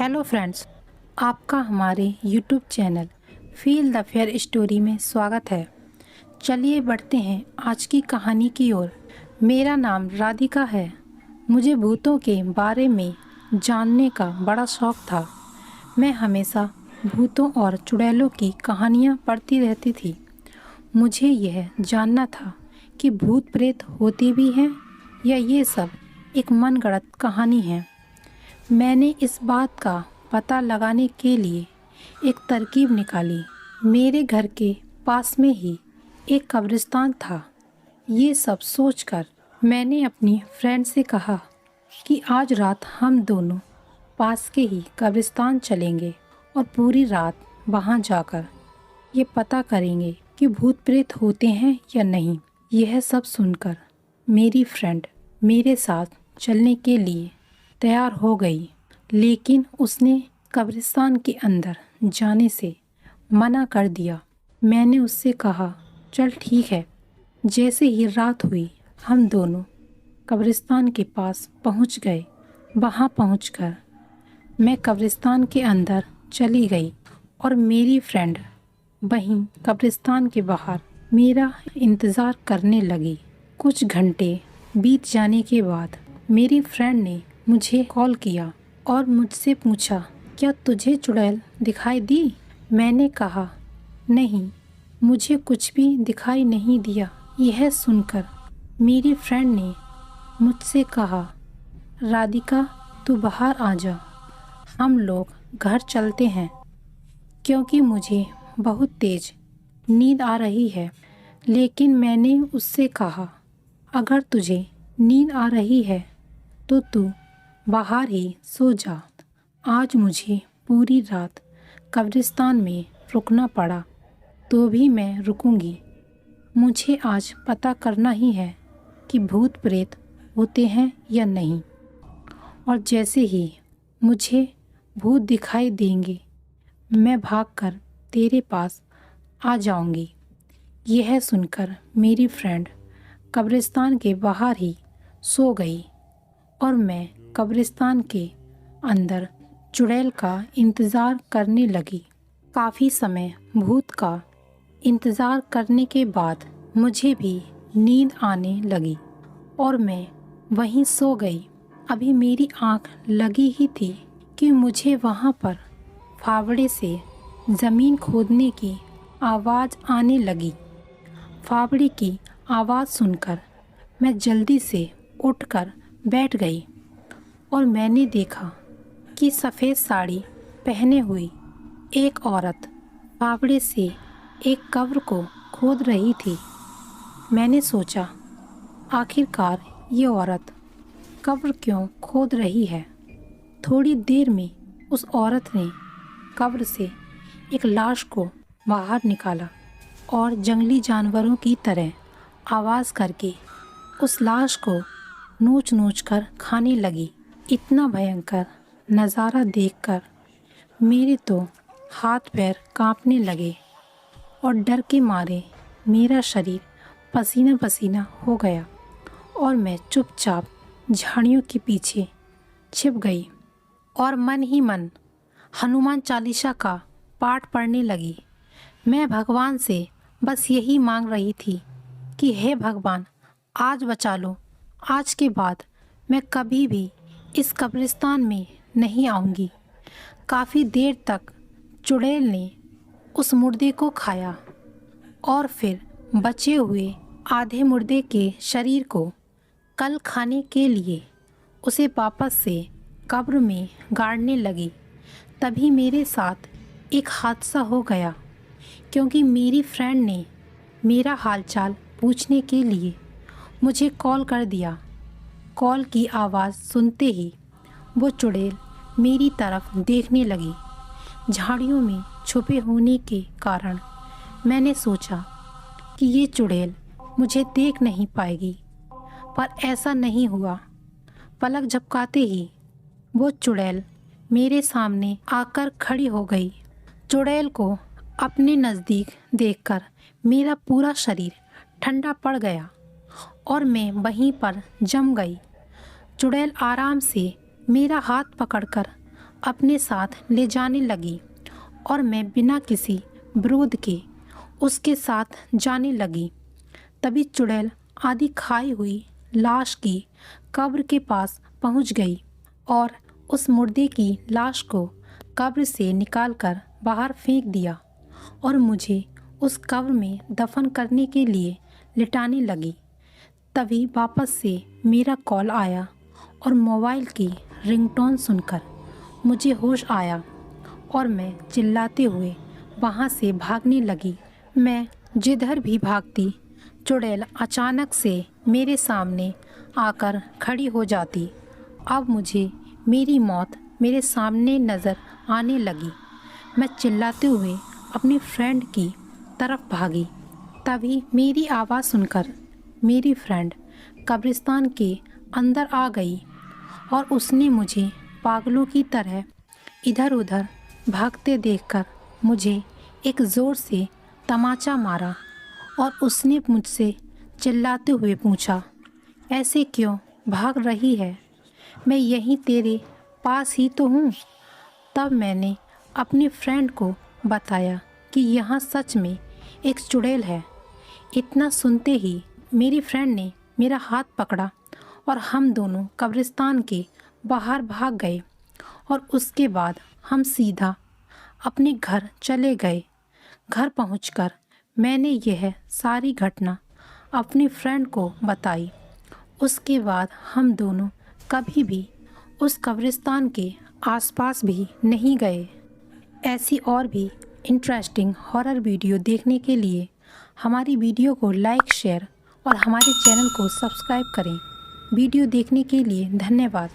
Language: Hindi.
हेलो फ्रेंड्स, आपका हमारे YouTube channel feel the fair story में स्वागत है। चलिए बढ़ते हैं आज की कहानी की ओर। मेरा नाम राधिका है। मुझे भूतों के बारे में जानने का बड़ा शौक था। मैं हमेशा भूतों और चुड़ैलों की कहानियाँ पढ़ती रहती थी। मुझे यह जानना था कि भूत प्रेत होते भी हैं या ये सब एक मनगढ़ंत कहानी है। मैंने इस बात का पता लगाने के लिए एक तरकीब निकाली। मेरे घर के पास में ही एक कब्रिस्तान था। ये सब सोचकर मैंने अपनी फ्रेंड से कहा कि आज रात हम दोनों पास के ही कब्रिस्तान चलेंगे और पूरी रात वहाँ जाकर ये पता करेंगे कि भूत प्रेत होते हैं या नहीं। यह सब सुनकर मेरी फ्रेंड मेरे साथ चलने के लिए तैयार हो गई, लेकिन उसने कब्रिस्तान के अंदर जाने से मना कर दिया। मैंने उससे कहा, चल ठीक है। जैसे ही रात हुई हम दोनों कब्रिस्तान के पास पहुंच गए। वहां पहुंचकर मैं कब्रिस्तान के अंदर चली गई और मेरी फ्रेंड वहीं कब्रिस्तान के बाहर मेरा इंतज़ार करने लगी। कुछ घंटे बीत जाने के बाद मेरी फ्रेंड ने मुझे कॉल किया और मुझसे पूछा, क्या तुझे चुड़ैल दिखाई दी? मैंने कहा, नहीं, मुझे कुछ भी दिखाई नहीं दिया। यह सुनकर मेरी फ्रेंड ने मुझसे कहा, राधिका तू बाहर आ जा, हम लोग घर चलते हैं, क्योंकि मुझे बहुत तेज नींद आ रही है। लेकिन मैंने उससे कहा, अगर तुझे नींद आ रही है तो तू बाहर ही सो जा। आज मुझे पूरी रात कब्रिस्तान में रुकना पड़ा तो भी मैं रुकूंगी। मुझे आज पता करना ही है कि भूत प्रेत होते हैं या नहीं, और जैसे ही मुझे भूत दिखाई देंगे मैं भागकर तेरे पास आ जाऊंगी। यह सुनकर मेरी फ्रेंड कब्रिस्तान के बाहर ही सो गई और मैं कब्रिस्तान के अंदर चुड़ैल का इंतज़ार करने लगी। काफ़ी समय भूत का इंतज़ार करने के बाद मुझे भी नींद आने लगी और मैं वहीं सो गई। अभी मेरी आँख लगी ही थी कि मुझे वहाँ पर फावड़े से ज़मीन खोदने की आवाज़ आने लगी। फावड़े की आवाज़ सुनकर मैं जल्दी से उठकर बैठ गई और मैंने देखा कि सफ़ेद साड़ी पहने हुई एक औरत फावड़े से एक कब्र को खोद रही थी। मैंने सोचा, आखिरकार ये औरत कब्र क्यों खोद रही है। थोड़ी देर में उस औरत ने कब्र से एक लाश को बाहर निकाला और जंगली जानवरों की तरह आवाज़ करके उस लाश को नोच नोच कर खाने लगी। इतना भयंकर नज़ारा देखकर मेरे तो हाथ पैर कांपने लगे और डर के मारे मेरा शरीर पसीना पसीना हो गया और मैं चुपचाप झाड़ियों के पीछे छिप गई और मन ही मन हनुमान चालीसा का पाठ पढ़ने लगी। मैं भगवान से बस यही मांग रही थी कि हे भगवान, आज बचा लो। आज के बाद मैं कभी भी इस कब्रिस्तान में नहीं आऊँगी। काफ़ी देर तक चुड़ैल ने उस मुर्दे को खाया और फिर बचे हुए आधे मुर्दे के शरीर को कल खाने के लिए उसे वापस से कब्र में गाड़ने लगी। तभी मेरे साथ एक हादसा हो गया, क्योंकि मेरी फ्रेंड ने मेरा हालचाल पूछने के लिए मुझे कॉल कर दिया। कॉल की आवाज़ सुनते ही वो चुड़ैल मेरी तरफ देखने लगी। झाड़ियों में छुपे होने के कारण मैंने सोचा कि ये चुड़ैल मुझे देख नहीं पाएगी, पर ऐसा नहीं हुआ। पलक झपकाते ही वो चुड़ैल मेरे सामने आकर खड़ी हो गई। चुड़ैल को अपने नज़दीक देखकर मेरा पूरा शरीर ठंडा पड़ गया और मैं वहीं पर जम गई। चुड़ैल आराम से मेरा हाथ पकड़कर अपने साथ ले जाने लगी और मैं बिना किसी विरोध के उसके साथ जाने लगी। तभी चुड़ैल आधी खाई हुई लाश की कब्र के पास पहुंच गई और उस मुर्दे की लाश को कब्र से निकालकर बाहर फेंक दिया और मुझे उस कब्र में दफन करने के लिए लिटाने लगी। तभी वापस से मेरा कॉल आया और मोबाइल की रिंगटोन सुनकर मुझे होश आया और मैं चिल्लाते हुए वहाँ से भागने लगी। मैं जिधर भी भागती चुड़ैल अचानक से मेरे सामने आकर खड़ी हो जाती। अब मुझे मेरी मौत मेरे सामने नज़र आने लगी। मैं चिल्लाते हुए अपनी फ्रेंड की तरफ भागी। तभी मेरी आवाज़ सुनकर मेरी फ्रेंड कब्रिस्तान के अंदर आ गई और उसने मुझे पागलों की तरह इधर उधर भागते देखकर मुझे एक ज़ोर से तमाचा मारा और उसने मुझसे चिल्लाते हुए पूछा, ऐसे क्यों भाग रही है? मैं यहीं तेरे पास ही तो हूँ। तब मैंने अपनी फ्रेंड को बताया कि यहाँ सच में एक चुड़ैल है। इतना सुनते ही मेरी फ्रेंड ने मेरा हाथ पकड़ा और हम दोनों कब्रिस्तान के बाहर भाग गए और उसके बाद हम सीधा अपने घर चले गए। घर पहुंचकर मैंने यह सारी घटना अपनी फ्रेंड को बताई। उसके बाद हम दोनों कभी भी उस कब्रिस्तान के आसपास भी नहीं गए। ऐसी और भी इंटरेस्टिंग हॉरर वीडियो देखने के लिए हमारी वीडियो को लाइक, शेयर और हमारे चैनल को सब्सक्राइब करें। वीडियो देखने के लिए धन्यवाद।